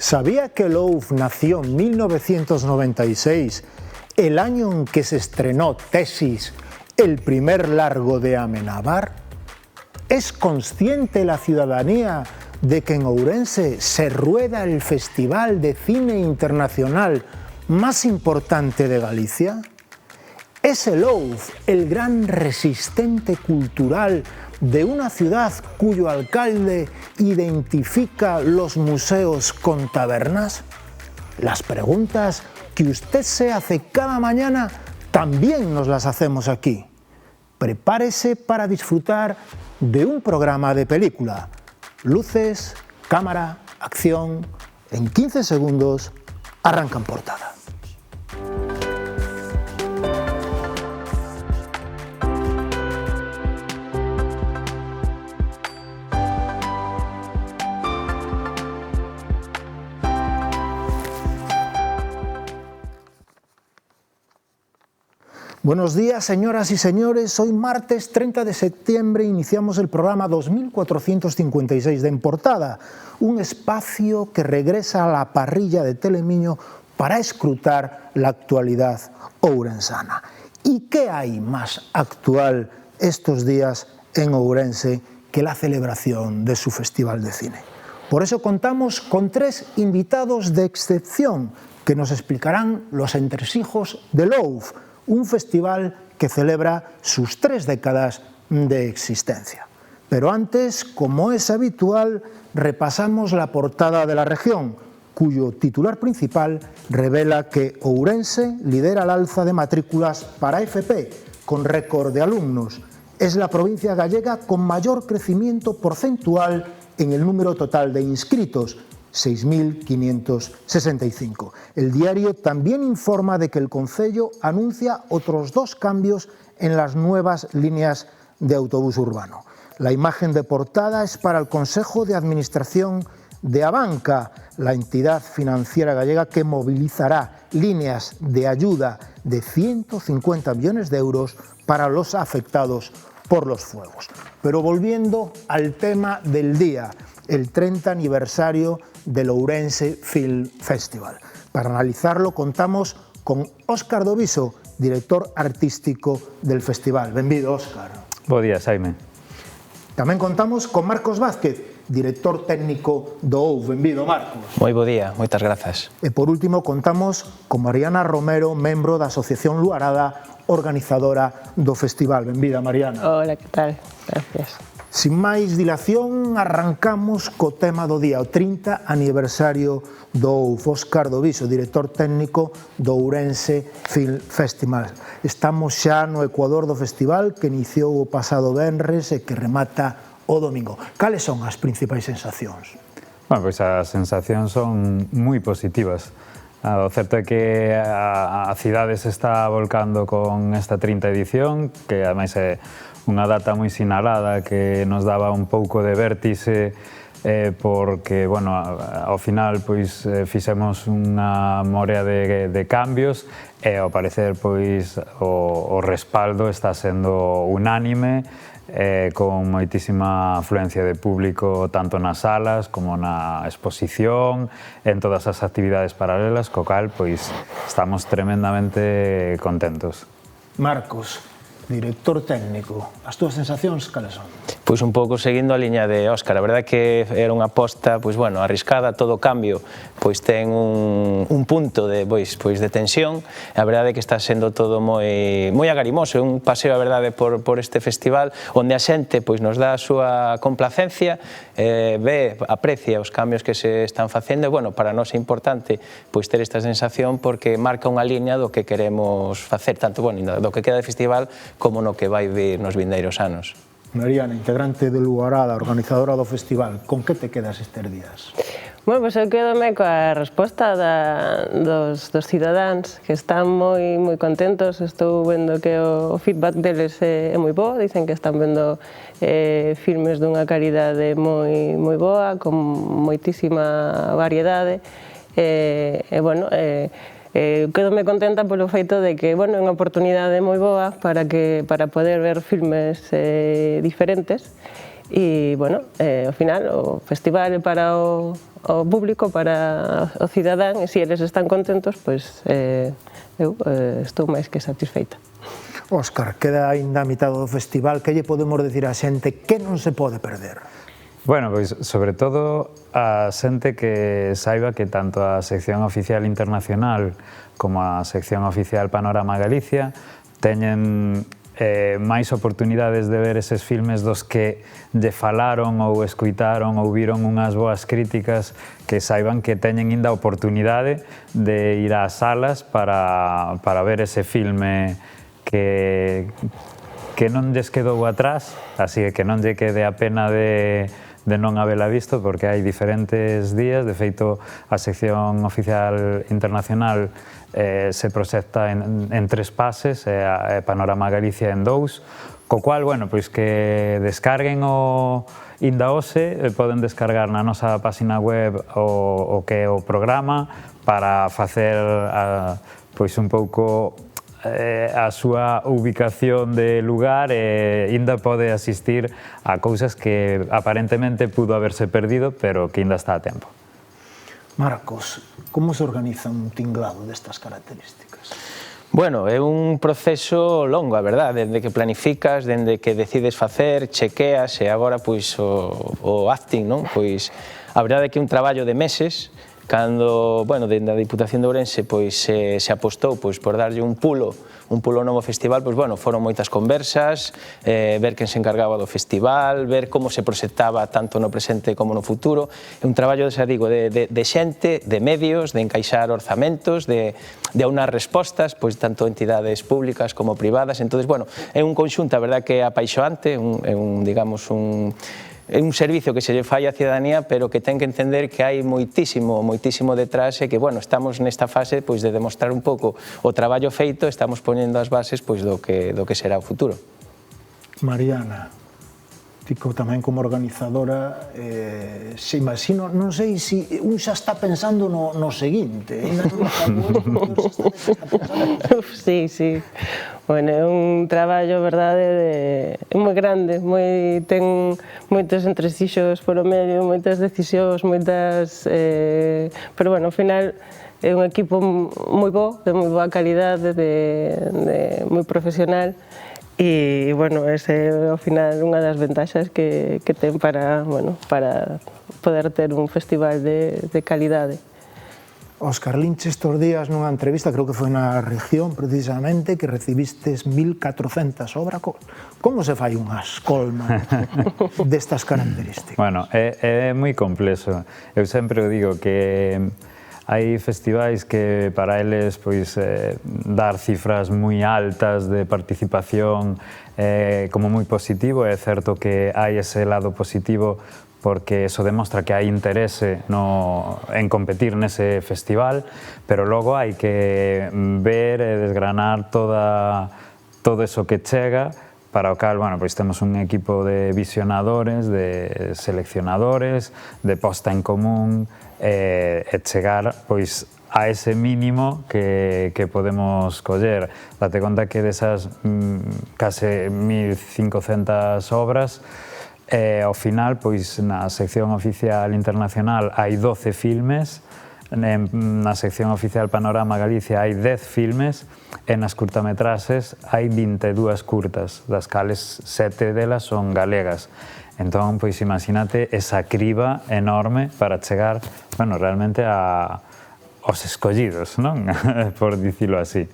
¿Sabía que Louf nació en 1996, el año en que se estrenó Tesis, el primer largo de Amenábar? ¿Es consciente la ciudadanía de que en Ourense se rueda el Festival de Cine Internacional más importante de Galicia? ¿Es el Louf el gran resistente cultural de una ciudad cuyo alcalde identifica los museos con tabernas? Las preguntas que usted se hace cada mañana también nos las hacemos aquí. Prepárese para disfrutar de un programa de película. Luces, cámara, acción. En 15 segundos arrancan portada. Buenos días, señoras y señores. Hoy, martes 30 de septiembre, iniciamos el programa 2456 de En Portada, un espacio que regresa a la parrilla de Telemiño para escrutar la actualidad ourensana. ¿Y qué hay más actual estos días en Ourense que la celebración de su Festival de Cine? Por eso contamos con 3 invitados de excepción que nos explicarán los entresijos de Louf, un festival que celebra sus 3 décadas de existencia. Pero antes, como es habitual, repasamos la portada de la región, cuyo titular principal revela que Ourense lidera el alza de matrículas para FP, con récord de alumnos. Es la provincia gallega con mayor crecimiento porcentual en el número total de inscritos, 6.565. El diario también informa de que el concello anuncia otros 2 cambios en las nuevas líneas de autobús urbano. La imagen de portada es para el Consejo de Administración de Abanca, la entidad financiera gallega que movilizará líneas de ayuda de 150 millones de euros para los afectados por los fuegos. Pero volviendo al tema del día, el 30 aniversario del Ourense Film Festival. Para analizarlo contamos con Óscar Doviso, director artístico del festival. Benvido, Óscar. Bo día, Jaime. Tamén contamos con Marcos Vázquez, director técnico do OUF. Benvido, Marcos. Moi bo día, moitas grazas. E por último contamos con Mariana Romero, membro da Asociación Luarada, organizadora do festival. Benvida, Mariana. Hola, que tal? Gracias. Sin máis dilación, arrancamos co tema do día, o 30 aniversario do OUF. Óscar Doviso, director técnico do Ourense Film Festival. Estamos xa no ecuador do festival que iniciou o pasado venres e que remata o domingo. Cales son as principais sensacións? Bueno, pois as sensacións son moi positivas. O certo é que a cidade se está volcando con esta 30 edición, que ademais é unha data moi sinalada que nos daba un pouco de vértixe porque, bueno, ao final pois fixemos unha morea de cambios e ao parecer pois o respaldo está sendo unánime con moitísima afluencia de público tanto nas salas como na exposición, en todas as actividades paralelas, co cal pois estamos tremendamente contentos. Marcos, director técnico, as túas sensacións cales son? Pois un pouco seguindo a liña de Óscar, a verdade que era unha aposta, pois bueno, arriscada, todo cambio, pois ten un punto de de tensión, a verdade que está sendo todo moi agarimoso, un paseo, a verdade, por este festival, onde a xente pois nos dá a súa complacencia, ve, aprecia os cambios que se están facendo, e bueno, para nós é importante pois ter esta sensación porque marca unha liña do que queremos facer, tanto, bueno, do que queda de festival como no que vai vir nos vindeiros anos. Mariana, integrante de Luarada, organizadora do festival, con que te quedas estes días? Bueno, pois eu quedome coa resposta dos cidadáns que están moi contentos. Estou vendo que o feedback deles é moi bo, dicen que están vendo filmes dunha calidade moi boa, con moitísima variedade, e bueno, quedome contenta polo feito de que, bueno, é unha oportunidade moi boa para poder ver filmes diferentes E, bueno, ao final o festival é para o público, para o cidadán, e se eles están contentos, pois eu estou máis que satisfeita. Óscar, queda aínda a mitad do festival, que lle podemos decir á xente que non se pode perder? Bueno, pois, sobre todo, a xente que saiba que tanto a sección oficial internacional como a sección oficial Panorama Galicia teñen máis oportunidades de ver eses filmes dos que lle falaron ou escuitaron ou viron unhas boas críticas, que saiban que teñen ainda a oportunidade de ir ás salas para ver ese filme que non lles quedou atrás, así que non lle quede a pena de non habela visto, porque hai diferentes días. De feito, a sección oficial internacional se proxecta en 3 pases, e a Panorama Galicia en 2, co cual, bueno, pois que descarguen o inda hoxe, poden descargar na nosa página web o que é o programa para facer pois un pouco a súa ubicación de lugar, e ainda pode asistir a cousas que aparentemente pudo haberse perdido, pero que ainda está a tempo. Marcos, como se organiza un tinglado destas características? Bueno, é un proceso longo, a verdade, dende que planificas, dende que decides facer, chequeas, e agora pois o acting, non? Pois a verdade é que é un traballo de meses. Cando, bueno, dende a Diputación de Ourense pois se apostou pois por darlle un pulo novo festival, pois bueno, foron moitas conversas, ver quen se encargaba do festival, ver como se proxectaba tanto no presente como no futuro. É un traballo, xa digo, de xente, de medios, de encaixar orzamentos, de aunar respostas, pois tanto entidades públicas como privadas. Entonces, bueno, é un conxunto, a verdade que é apaixoante, digamos, é un servicio que se lle fai á cidadanía, pero que ten que entender que hai moitísimo detrás, e que, bueno, estamos nesta fase pois de demostrar un pouco o traballo feito, estamos poñendo as bases pois do que será o futuro. Mariana, tico tamén como organizadora, se imagino, non sei se un xa está pensando no seguinte. Sí. Bueno, é un traballo, verdade, moi grande, ten moitos entresixos polo medio, moitas decisións, pero, bueno, ao final é un equipo moi bo, de moi boa calidade, moi profesional, e, bueno, ese é, ao final, unha das ventaxas que ten para poder ter un festival de calidade. Óscar, linche estos días nunha entrevista, creo que foi na Región, precisamente, que recibistes 1.400 obras. Como se fai unha escolma destas características? Bueno, é moi complexo. Eu sempre digo que hai festivais que para eles pois dar cifras moi altas de participación como moi positivo. É certo que hai ese lado positivo, porque eso demostra que hai interese en competir nese festival, pero logo hai que ver e desgranar todo eso que chega, para o cal, bueno, pois temos un equipo de visionadores, de seleccionadores, de posta en común, e chegar pois a ese mínimo que podemos coller. Date conta que desas case 1.500 obras, ao final, pois, na sección oficial internacional hai 12 filmes, na sección oficial Panorama Galicia hai 10 filmes, e nas curtametraxes hai 22 curtas, das cales 7 delas son galegas. Entón, pois, imagínate esa criba enorme para chegar, bueno, realmente aos escollidos, non? Por dicilo así.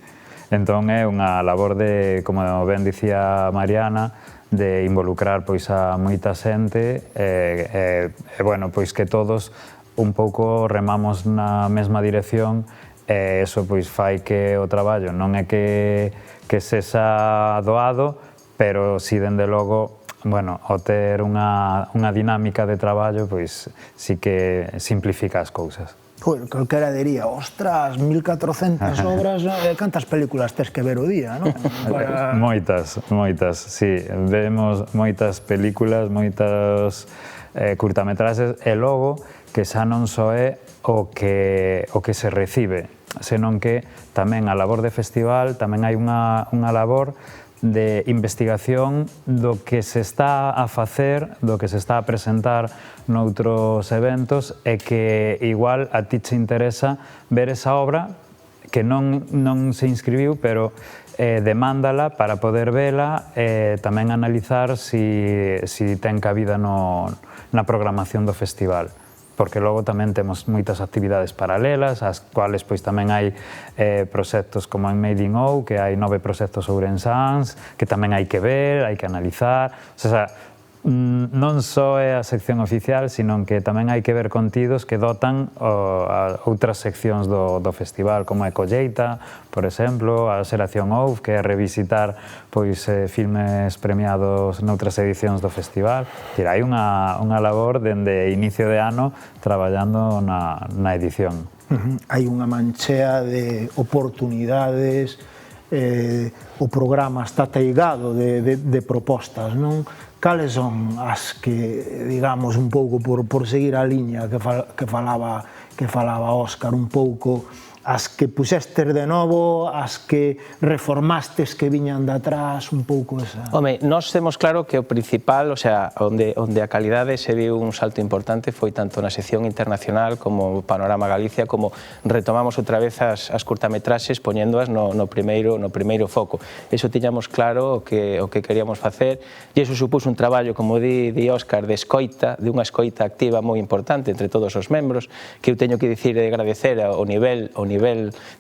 Entón, é unha labor de, como ben dicía Mariana, de involucrar pois a moita xente, e bueno, pois que todos un pouco remamos na mesma dirección, e eso pois fai que o traballo non é que sexa doado, pero si dende logo, bueno, ao ter unha dinámica de traballo, pois si que simplifica as cousas. Calquera diría, ostras, 1.400 obras, cantas películas tes que ver o día, non? Moitas, sí. Vemos moitas películas, moitas curtametraxes, e logo que xa non só é o que se recibe, senón que tamén a labor de festival, tamén hai unha labor de investigación do que se está a facer, do que se está a presentar noutros eventos e que igual a ti te interesa ver esa obra que non se inscribiu, pero demándala para poder vela e tamén analizar si ten cabida na programación do festival. Porque logo tamén temos moitas actividades paralelas, as cuales pois tamén hai proxectos como en Made in O, que hai 9 proxectos ourensáns, que tamén hai que ver, hai que analizar. O sea, non só é a sección oficial, sino que tamén hai que ver contidos que dotan outras seccións do festival, como a Colleita, por exemplo, a Xeración OUF, que é revisitar filmes premiados noutras edicións do festival. Hai unha labor dende inicio de ano traballando na edición. Hai unha manchea de oportunidades, o programa está teigado de propostas, non? Cales son as que, digamos, un pouco por seguir a liña que falaba Óscar, un pouco as que puxestes de novo, as que reformastes que viñan de atrás, un pouco esa... Home, nós temos claro que o principal, o sea, onde a calidade se viu un salto importante foi tanto na sección internacional como Panorama Galicia, como retomamos outra vez as curtametraxes poñéndoas no primeiro foco. Eso tiñamos claro o que queríamos facer, e iso supuso un traballo, como di Óscar, de escoita, de unha escoita activa moi importante entre todos os membros, que eu teño que dicir e agradecer ao nivel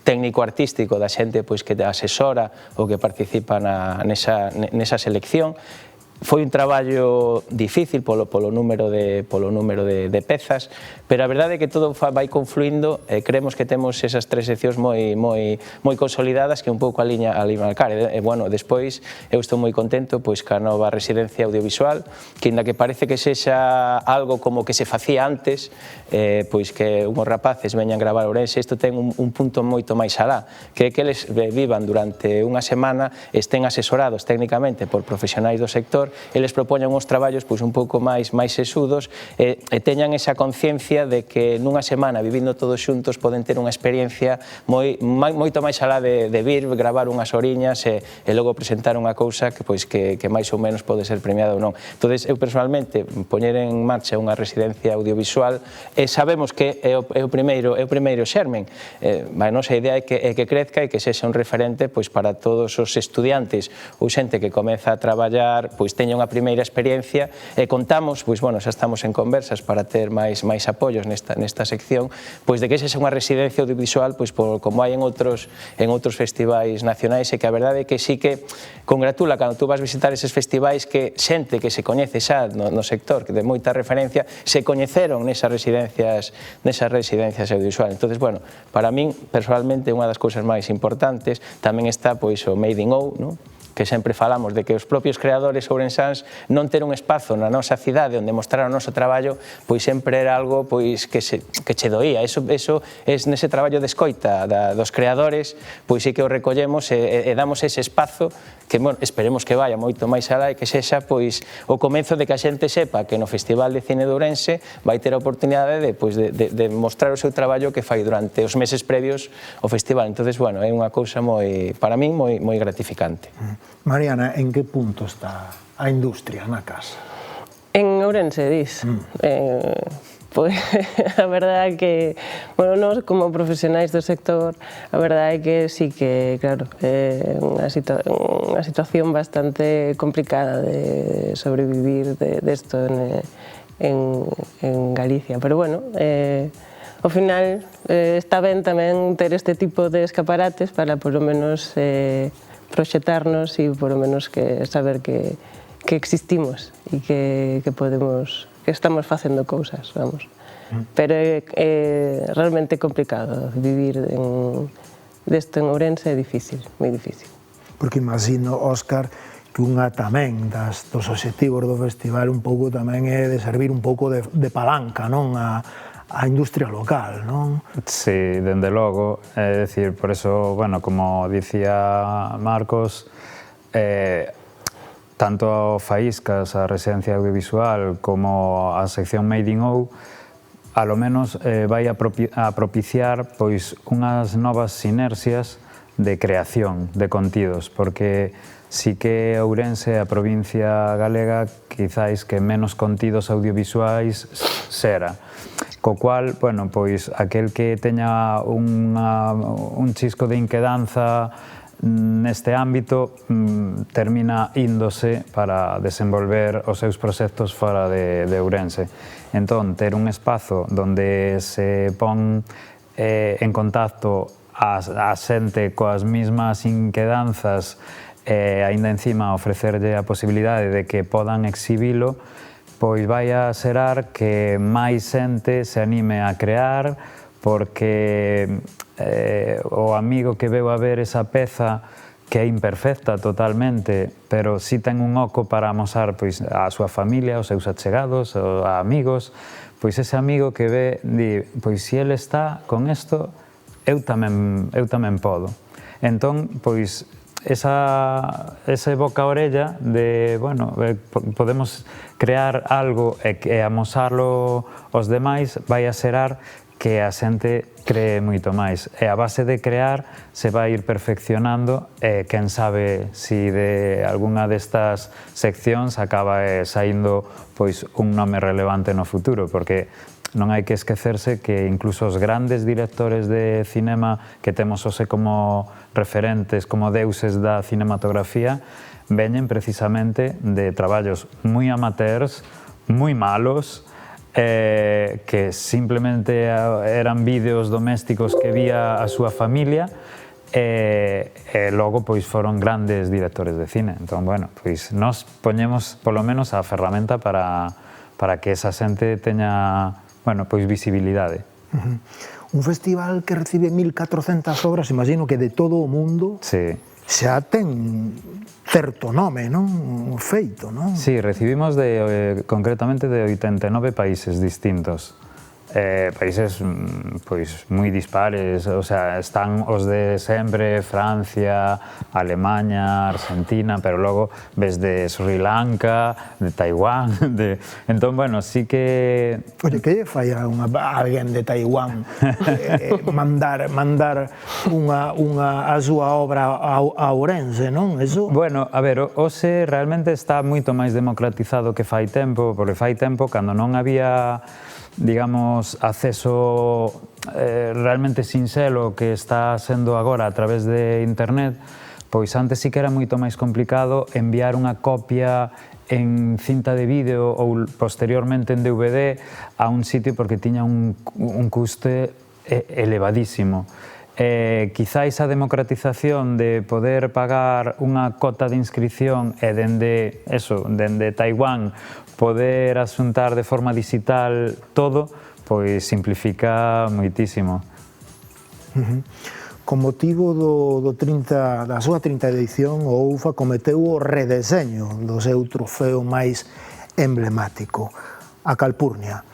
técnico-artístico da xente que asesora ou que participa nesa selección. Foi un traballo difícil polo número de pezas, pero a verdade é que todo vai confluindo e creemos que temos esas 3 seccións moi consolidadas que un pouco a liña marcar. E, bueno, despois eu estou moi contento ca nova residencia audiovisual, que ainda que parece que sexa algo como que se facía antes, que unhos rapaces veñan gravar a Ourense, isto ten un punto moito máis alá, que é que eles vivan durante unha semana, estén asesorados técnicamente por profesionais do sector, eles propoñan uns traballos un pouco máis sesudos e teñan esa conciencia de que nunha semana vivindo todos xuntos poden ter unha experiencia moito máis alá de vir, gravar unhas horiñas e logo presentar unha cousa que máis ou menos pode ser premiada ou non. Entón, eu personalmente poñer en marcha unha residencia audiovisual e sabemos que é o primeiro xermen. A nosa idea é que crezca e que sexa un referente para todos os estudiantes ou xente que comeza a traballar, teña unha primeira experiencia e contamos, xa estamos en conversas para ter máis apoios nesta sección, de que sexa unha residencia audiovisual como hai en outros festivais nacionais, e que a verdade é que sí que congratula cando tú vas visitar eses festivais que xente que se coñece xa no sector, que de moita referencia, se coñeceron nesas residencias audiovisuales. Entón, para min, personalmente, unha das cousas máis importantes tamén está o Made in O, que sempre falamos de que os propios creadores ourensáns non ter un espazo na nosa cidade onde mostrar o noso traballo, sempre era algo que che doía. Eso nese traballo de escoita dos creadores, sí que o recollemos e damos ese espazo que esperemos que vaya moito máis alá e que sexa o comezo de que a xente sepa que no Festival de Cine de Ourense vai ter a oportunidade de mostrar o seu traballo que fai durante os meses previos ao festival. Entón, é unha cousa para min moi gratificante. Mariana, en que punto está a industria na casa? En Ourense, dis? Pois a verdade é que, nós como profesionais do sector, a verdade é que sí que, claro, é unha situación bastante complicada de sobrevivir desto en Galicia. Pero, ao final está ben tamén ter este tipo de escaparates para, por lo menos, proxetarnos e, por lo menos, saber que existimos e que podemos... que estamos facendo cousas, vamos. Pero é realmente complicado vivir desto en Ourense, é difícil, moi difícil. Porque imagino, Óscar, que unha tamén dos obxectivos do festival un pouco tamén é de servir un pouco de palanca, non? A industria local, non? Sí, dende logo, é dicir, por eso, como dicía Marcos, tanto Faíscas, a residencia audiovisual, como a sección Made in O, a lo menos vai a propiciar unhas novas sinerxias de creación de contidos, porque sí que Ourense, a provincia galega, quizáis que menos contidos audiovisuais sera. Co cual, bueno, pois aquel que teña un chisco de inquedanza neste ámbito termina índose para desenvolver os seus proxectos fora de Ourense. Entón, ter un espazo onde se pon en contacto a xente coas mismas inquedanzas e aínda encima ofrecerlle a posibilidade de que podan exhibilo, pois vai a xerar que máis xente se anime a crear, porque o amigo que veu a ver esa peza, que é imperfecta totalmente, pero si ten un oco para amosar a súa familia, os seus achegados, a amigos, pois ese amigo que ve, di, pois se ele está con isto, eu tamén podo. Entón, pois, ese boca a orella de, bueno, podemos crear algo e amosarlo aos demais, vai a xerar que a xente cree moito máis. E a base de crear se vai ir perfeccionando e quen sabe si de algunha destas seccións acaba saindo pois un nome relevante no futuro, porque non hai que esquecerse que incluso os grandes directores de cinema que temos hoxe como referentes, como deuses da cinematografía, veñen precisamente de traballos moi amateurs, moi malos, que simplemente eran vídeos domésticos que vía a súa familia e logo pois foron grandes directores de cine. Entón, bueno, pois nos poñemos polo menos a ferramenta para que esa xente teña, bueno, pois visibilidade. Un festival que recibe 1.400 obras, imagino que de todo o mundo, xa ten certo nome, non? Feito, non? Sí, recibimos concretamente de 89 países distintos. Países pois moi dispares, o sea, están os de sempre, Francia, Alemania, Argentina, pero logo ves de Sri Lanka, de Taiwán, entón, bueno, sí que... Oye, que lle fai a alguén de Taiwán mandar a súa obra a Ourense, non? Eso... Bueno, a ver, hoxe realmente está moito máis democratizado que fai tempo, porque fai tempo, cando non había, digamos, acceso realmente sinxelo que está sendo agora a través de internet, pois antes sí que era moito máis complicado enviar unha copia en cinta de vídeo ou posteriormente en DVD a un sitio porque tiña un custe elevadísimo. Quizáis a democratización de poder pagar unha cota de inscripción e dende Taiwán poder asuntar de forma digital todo, pois simplifica moitísimo. Con motivo da súa 30ª edición, o UFA cometeu o redeseño do seu trofeo máis emblemático, a Calpurnia.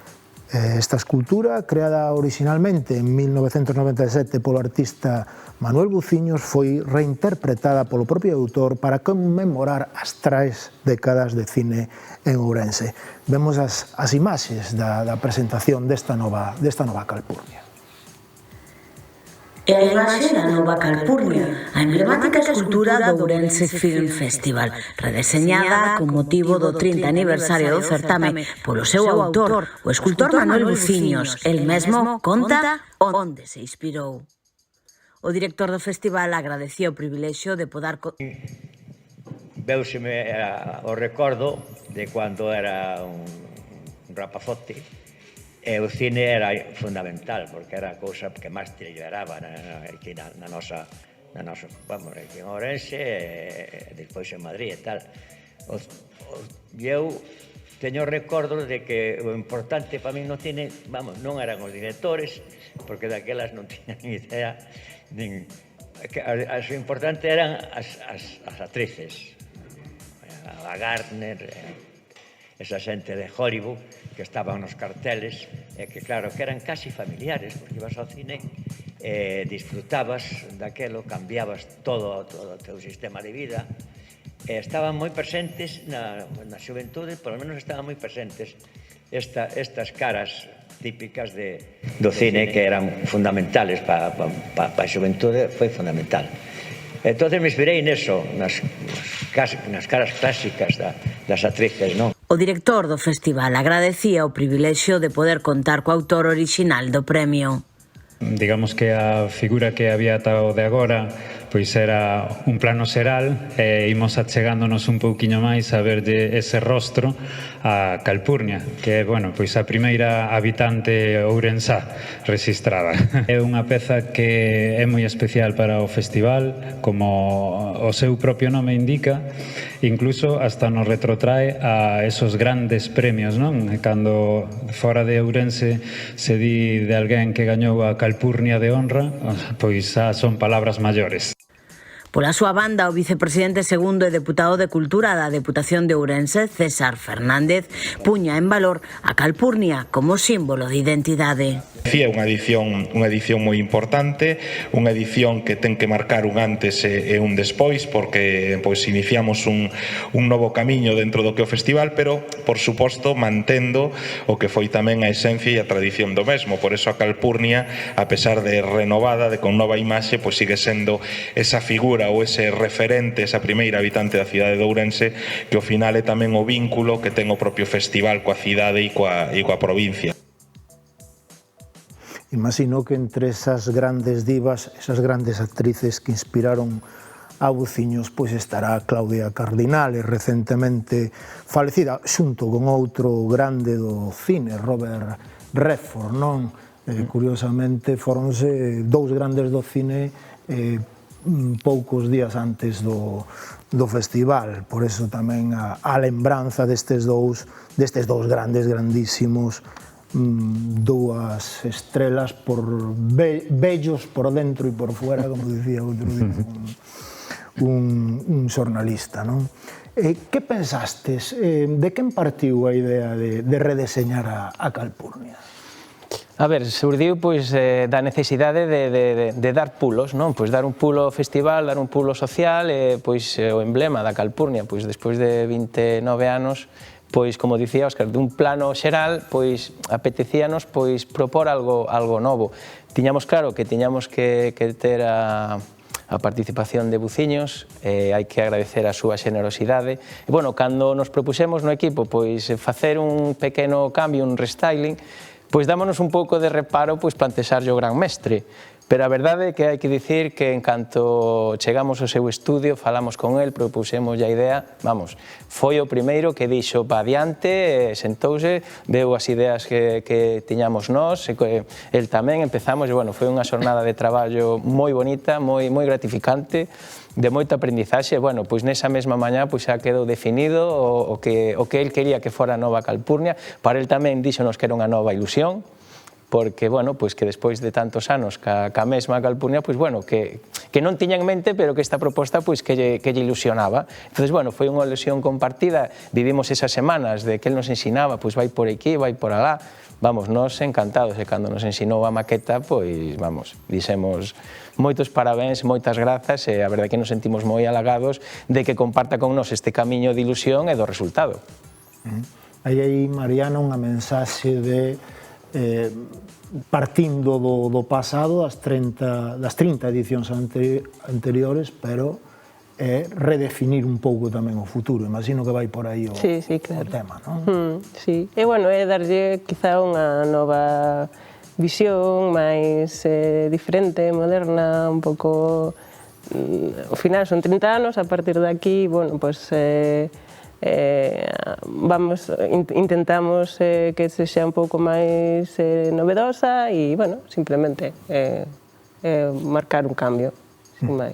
Esta escultura, creada originalmente en 1997 polo artista Manuel Buciños, foi reinterpretada polo propio autor para conmemorar as 3 décadas de cine en Ourense. Vemos as imaxes da presentación desta nova Calpurnia. E a imaxe da nova Calpurnia, a emblemática escultura do Ourense Film Festival, redeseñada con motivo do 30 aniversario do certame polo seu autor, o escultor Manuel Buciños. El mesmo conta onde se inspirou. O director do festival agradeceu o privilexio de poder... Véuseme o recordo de cando era un rapazote, e o cine era fundamental, porque era a cousa que máis te liberaba aquí na nosa, vamos, aquí en Ourense, e despois en Madrid e tal. Eu teño recordos de que o importante para mí no cine, vamos, non eran os directores, porque daquelas non tiñan idea, o importante eran as actrices, a Gardner, esa xente de Hollywood que estaban nos carteles, e que claro, que eran casi familiares, porque ibas ao cine e disfrutabas daquelo, cambiabas todo o teu sistema de vida, e estaban moi presentes na xuventude, por lo menos estaban moi presentes estas caras típicas do cine que eran fundamentales para a xuventude, foi fundamental. Entón me inspirei neso, nas caras clásicas das actrices, non? O director do festival agradecía o privilexio de poder contar co autor orixinal do premio. Digamos que a figura que había ata o de agora pois era un plano xeral e imos achegándonos un pouquiño máis a verlle ese rostro a Calpurnia, que é, bueno, pois a primeira habitante ourensá rexistrada. É unha peza que é moi especial para o festival, como o seu propio nome indica, incluso hasta nos retrotrae a esos grandes premios, non? Cando fora de Ourense se di de alguén que gañou a Calpurnia de honra, pois xa son palabras maiores. Pola súa banda, o vicepresidente segundo e deputado de Cultura da Deputación de Ourense, César Fernández, puña en valor a Calpurnia como símbolo de identidade. É unha edición moi importante, unha edición que ten que marcar un antes e un despois, porque pois iniciamos un novo camiño dentro do que o festival, pero, por suposto, mantendo o que foi tamén a esencia e a tradición do mesmo. Por eso a Calpurnia, a pesar de renovada, de con nova imaxe, pois sigue sendo esa figura ou ese referente, esa primeira habitante da cidade de Ourense, que ao final é tamén o vínculo que ten o propio festival coa cidade e coa provincia. Imagino que entre esas grandes divas, esas grandes actrices que inspiraron a Buciños, pois estará Claudia Cardinale, recentemente falecida, xunto con outro grande do cine, Robert Redford, non? Curiosamente, foronse dous grandes do cine poucos días antes do festival, por eso tamén a lembranza destes dous grandes, grandísimos, dúas estrelas bellos por dentro e por fuera, como dicía outro día un xornalista, non? Que pensastes? De quen partiu a idea de redeseñar a Calpurnia? A ver, surdiu pois da necesidade de dar pulos, non? Pois dar un pulo ao festival, dar un pulo social, pois o emblema da Calpurnia, pois despois de 29 anos, pois, como dicía Óscar, dun plano xeral, pois, apetecíanos, pois, propor algo novo. Tiñamos claro que tiñamos que ter a participación de Buciños, hai que agradecer a súa xenerosidade. E, bueno, cando nos propusemos no equipo, pois, facer un pequeno cambio, un restyling, pois, dámonos un pouco de reparo, pois, plantexarlle o gran mestre. Pero a verdade é que hai que dicir que en canto chegamos ao seu estudio, falamos con el, propusemos a idea, vamos, foi o primeiro que dixo pa adiante, sentouse, veu as ideas que tiñamos nós, el tamén, empezamos, e, bueno, foi unha xornada de traballo moi bonita, moi gratificante, de moita aprendizaxe, e, bueno, pois nesa mesma mañá pois xa quedou definido o que el quería que fora a nova Calpurnia, para el tamén díxonos que era unha nova ilusión, porque, bueno, pois que despois de tantos anos ca mesma Calpurnia, pois, bueno, que non tiña en mente, pero que esta proposta, pois, que lle ilusionaba. Entonces, bueno, foi unha ilusión compartida, vivimos esas semanas de que el nos ensinaba, pois, vai por aquí, vai por alá, vamos, nós encantados, e cando nos ensinou a maqueta, pois, vamos, dixemos moitos parabéns, moitas grazas, e a verdade que nos sentimos moi halagados de que comparta con nós este camiño de ilusión e do resultado. Aí, Mariana, unha mensaxe de partindo do pasado, das 30 edicións anteriores, pero redefinir un pouco tamén o futuro. Imagino que vai por aí o tema, non? Sí, e, bueno, é darlle quizá unha nova visión máis diferente, moderna, un pouco... Ao final son 30 anos, a partir de aquí, bueno, pois... intentamos que sexa un pouco máis novedosa e, bueno, simplemente marcar un cambio, sin máis.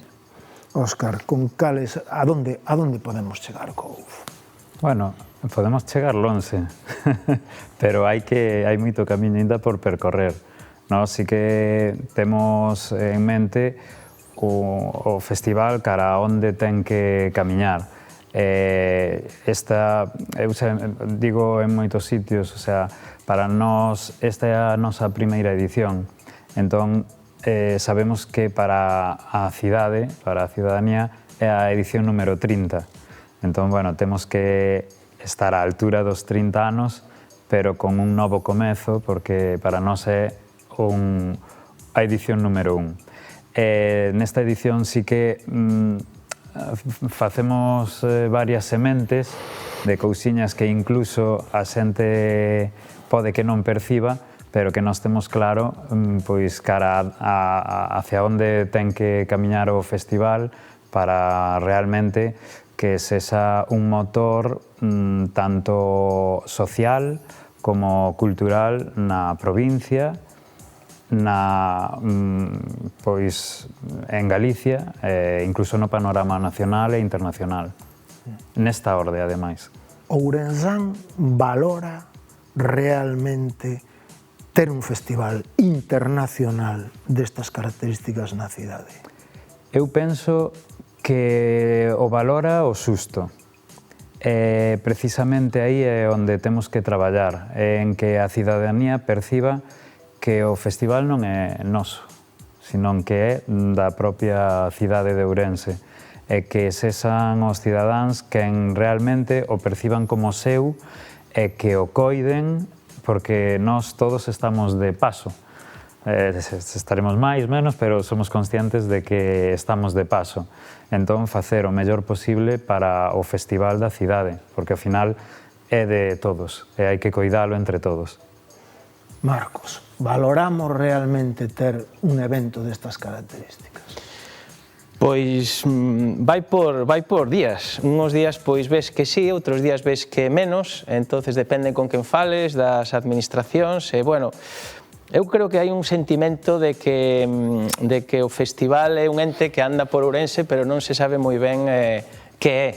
Óscar, con cales, a donde podemos chegar co UF? Bueno, podemos chegar lonxe, pero hai moito camiño ainda por percorrer. Nós sí que temos en mente o festival cara a onde ten que camiñar. Eu digo en moitos sitios, o sea, para nós esta é a nosa primeira edición, entón sabemos que para a cidade, para a ciudadanía, é a edición número 30, entón, bueno, temos que estar á altura dos 30 anos, pero con un novo comezo, porque para nós é a edición número 1. Nesta edición sí que facemos varias sementes de cousiñas que incluso a xente pode que non perciba, pero que nós temos claro pois cara hacia onde ten que camiñar o festival para realmente que sexa un motor tanto social como cultural na provincia, pois en Galicia, incluso no panorama nacional e internacional. Nesta orde, ademais. Ourensán valora realmente ter un festival internacional destas características na cidade? Eu penso que o valora o susto. Precisamente aí é onde temos que traballar, en que a cidadanía perciba que o festival non é noso, senón que é da propia cidade de Ourense, e que sexan os cidadáns quen realmente o perciban como seu e que o coiden, porque nós todos estamos de paso. Estaremos máis, menos, pero somos conscientes de que estamos de paso. Entón, facer o mellor posible para o festival da cidade, porque ao final é de todos e hai que coidalo entre todos. Marcos, valoramos realmente ter un evento destas características? Pois vai por días. Uns días pois ves que sí, outros días ves que menos, entonces depende con quen fales, das administracións, e bueno, eu creo que hai un sentimento de que o festival é un ente que anda por Ourense, pero non se sabe moi ben que é,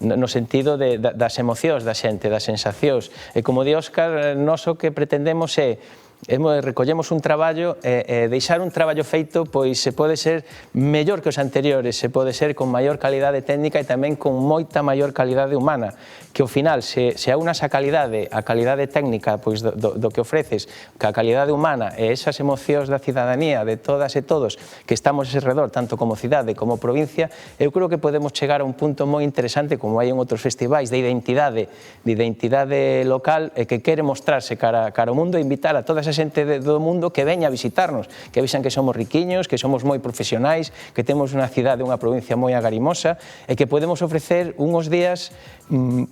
no sentido das emocións da xente, das sensacións. E como di Óscar, nós o que pretendemos é recollemos un traballo e deixar un traballo feito, pois se pode ser mellor que os anteriores, se pode ser con maior calidade técnica e tamén con moita maior calidade humana, que ao final, se aunas a calidade técnica pois do que ofreces, que a calidade humana e esas emocións da cidadanía, de todas e todos que estamos ese redor, tanto como cidade como provincia, eu creo que podemos chegar a un punto moi interesante, como hai en outros festivais, de identidade local, e que quere mostrarse cara ao mundo e invitar a toda esa xente do mundo que veña a visitarnos, que vexan que somos riquiños, que somos moi profesionais, que temos unha cidade, unha provincia moi agarimosa e que podemos ofrecer uns días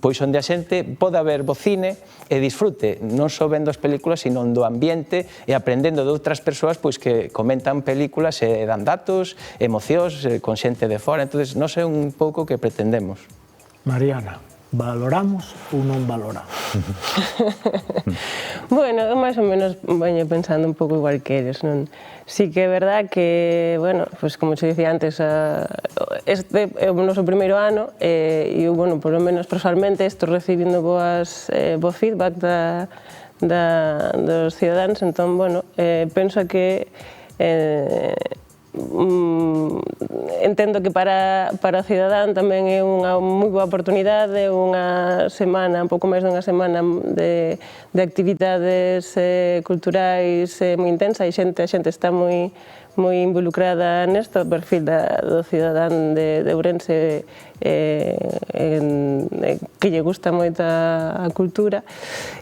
pois onde a xente poda ver bo cine e disfrute, non só vendo as películas, sino do ambiente e aprendendo de outras persoas pois que comentan películas e dan datos, emocións, con xente de fora. Entón, non sei un pouco que pretendemos. Mariana, valoramos ou non valoramos? Bueno, eu máis ou menos veño pensando un pouco igual que eres, non? Sí que é verdad que, bueno, pues como te dicía antes, este é o noso primeiro ano e, bueno, por lo menos personalmente estou recibindo bo feedback dos cidadáns, entón, bueno, penso que entendo que para o cidadán tamén é unha moi boa oportunidade, unha semana, un pouco máis dunha semana de actividades culturais moi intensa e a xente está moi involucrada nesto, o perfil do cidadán de Ourense que lle gusta moito a cultura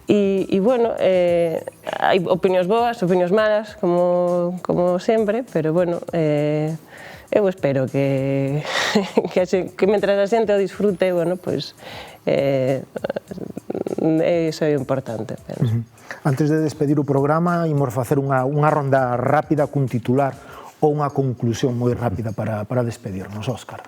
e, bueno, hai opinións boas, opinións malas, como sempre, pero, bueno, eu espero que mentras a xente o disfrute, bueno, pois iso é importante. Antes de despedir o programa, imos facer unha ronda rápida cun titular ou unha conclusión moi rápida para despedirnos. Óscar.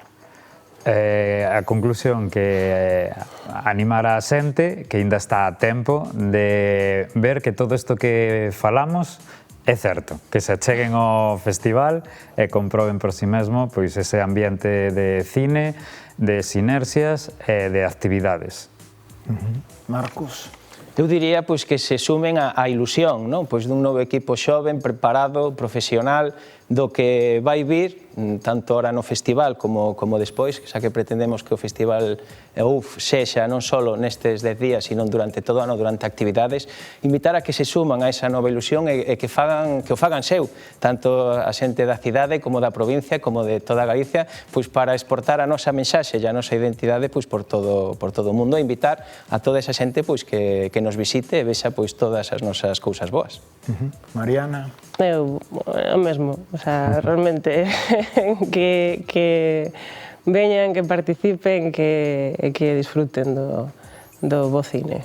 A conclusión que animar a xente que ainda está a tempo de ver que todo isto que falamos é certo, que se acheguen ao festival e comproben por si mesmo pois ese ambiente de cine, de sinerxias e de actividades. Marcos. Eu diría pois que se sumen á ilusión, non? Pois dun novo equipo xoven, preparado, profesional, do que vai vir, tanto ora no festival como despois, xa que pretendemos que o festival sexa non só nestes 10 días, sino durante todo o ano, durante actividades, invitar a que se suman a esa nova ilusión e que o fagan seu, tanto a xente da cidade como da provincia, como de toda Galicia, pois para exportar a nosa mensaxe e a nosa identidade pois por todo o mundo, e invitar a toda esa xente pois que nos visite e vexa pois todas as nosas cousas boas. Mariana. Eu, o mesmo, o sea, realmente que veñan, que participen e que disfruten do bo cine.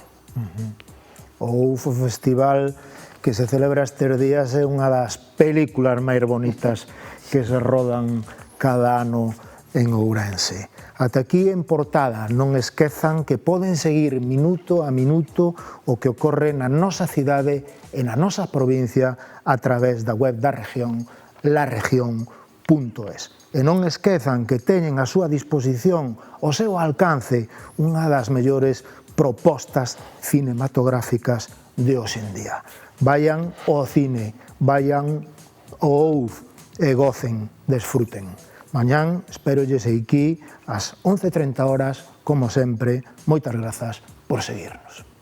O UFO Festival que se celebra estes días é unha das películas máis bonitas que se rodan cada ano en Ourense. Ata aquí en Portada, non esquezan que poden seguir minuto a minuto o que ocorre na nosa cidade e na nosa provincia a través da web da región, laregion.es. E non esquezan que teñen a súa disposición, o seu alcance, unha das mellores propostas cinematográficas de hoxe en día. Vayan ao cine, vayan ao OUF e gocen, desfruten. Mañán espérolles aquí ás 11:30 horas, como sempre. Moitas grazas por seguirnos.